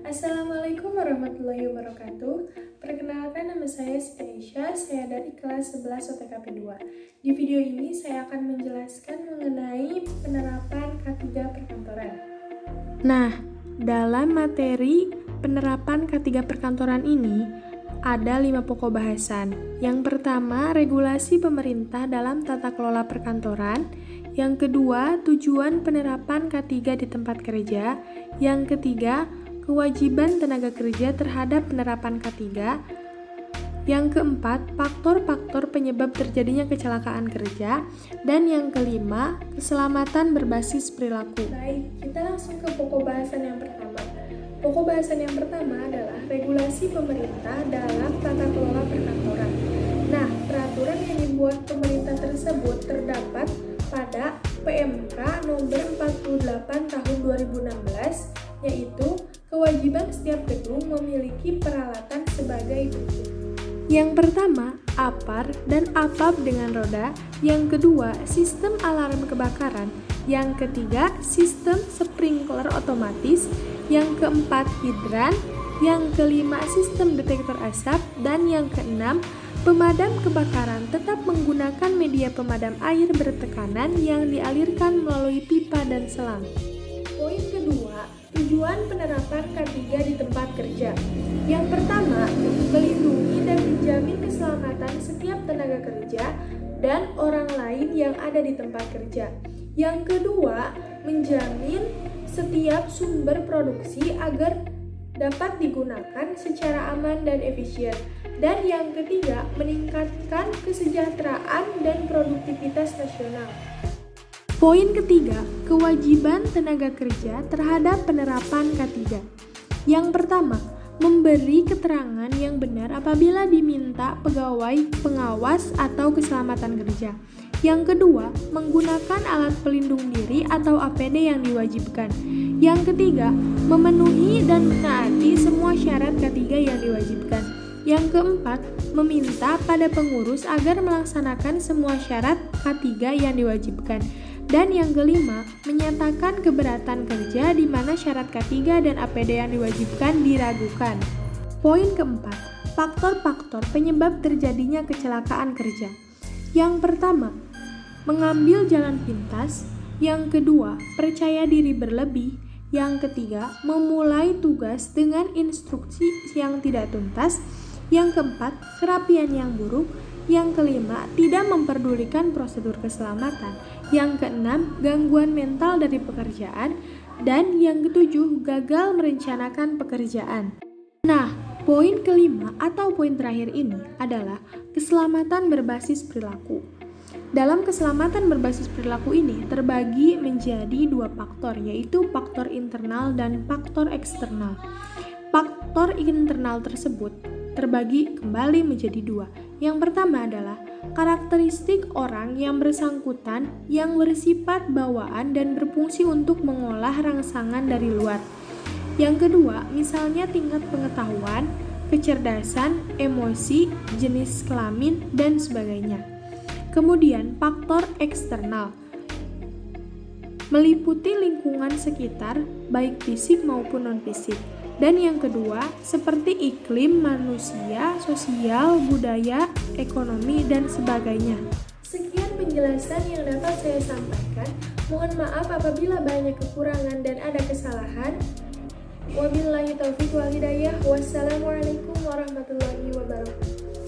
Assalamualaikum warahmatullahi wabarakatuh. Perkenalkan, nama saya Siti Aisyah, saya dari kelas 11 OTKP 2. Di video ini saya akan menjelaskan mengenai penerapan K3 perkantoran. Nah, dalam materi penerapan K3 perkantoran ini ada 5 pokok bahasan. Yang pertama, regulasi pemerintah dalam tata kelola perkantoran. Yang kedua, tujuan penerapan K3 di tempat kerja. Yang ketiga, kewajiban tenaga kerja terhadap penerapan K3. Yang keempat, faktor-faktor penyebab terjadinya kecelakaan kerja. Dan yang kelima, keselamatan berbasis perilaku. Baik, kita langsung ke pokok bahasan yang pertama. Pokok bahasan yang pertama adalah regulasi pemerintah dalam tata kelola perkantoran. Nah, peraturan yang dibuat pemerintah tersebut terdapat pada PMK nomor 48 tahun 2016, yaitu kewajiban setiap gedung memiliki peralatan sebagai berikut. Yang pertama, APAR dan APAP dengan roda. Yang kedua, sistem alarm kebakaran. Yang ketiga, sistem sprinkler otomatis. Yang keempat, hidran. Yang kelima, sistem detektor asap. Dan yang keenam, pemadam kebakaran tetap menggunakan media pemadam air bertekanan yang dialirkan melalui pipa dan selang. Poin kedua, tujuan penerapan K3 di tempat kerja. Yang pertama, melindungi dan menjamin keselamatan setiap tenaga kerja dan orang lain yang ada di tempat kerja. Yang kedua, menjamin setiap sumber produksi agar dapat digunakan secara aman dan efisien. Dan yang ketiga, meningkatkan kesejahteraan dan produktivitas nasional. Poin ketiga, kewajiban tenaga kerja terhadap penerapan K3. Yang pertama, memberi keterangan yang benar apabila diminta pegawai pengawas atau keselamatan kerja. Yang kedua, menggunakan alat pelindung diri atau APD yang diwajibkan. Yang ketiga, memenuhi dan menaati semua syarat K3 yang diwajibkan. Yang keempat, meminta pada pengurus agar melaksanakan semua syarat K3 yang diwajibkan. Dan yang kelima, menyatakan keberatan kerja di mana syarat K3 dan APD yang diwajibkan diragukan. Poin keempat, faktor-faktor penyebab terjadinya kecelakaan kerja. Yang pertama, mengambil jalan pintas. Yang kedua, percaya diri berlebih. Yang ketiga, memulai tugas dengan instruksi yang tidak tuntas. Yang keempat, kerapian yang buruk. Yang kelima, tidak memperdulikan prosedur keselamatan. Yang keenam, gangguan mental dari pekerjaan. Dan yang ketujuh, gagal merencanakan pekerjaan. Nah, poin kelima atau poin terakhir ini adalah keselamatan berbasis perilaku. Dalam keselamatan berbasis perilaku ini terbagi menjadi dua faktor, yaitu faktor internal dan faktor eksternal. Faktor internal tersebut terbagi kembali menjadi dua. Yang pertama adalah karakteristik orang yang bersangkutan yang bersifat bawaan dan berfungsi untuk mengolah rangsangan dari luar. Yang kedua, misalnya tingkat pengetahuan, kecerdasan, emosi, jenis kelamin, dan sebagainya. Kemudian, faktor eksternal meliputi lingkungan sekitar, baik fisik maupun non-fisik. Dan yang kedua, seperti iklim, manusia, sosial, budaya, ekonomi, dan sebagainya. Sekian penjelasan yang dapat saya sampaikan. Mohon maaf apabila banyak kekurangan dan ada kesalahan. Wabillahi taufiq wal hidayah. Wassalamualaikum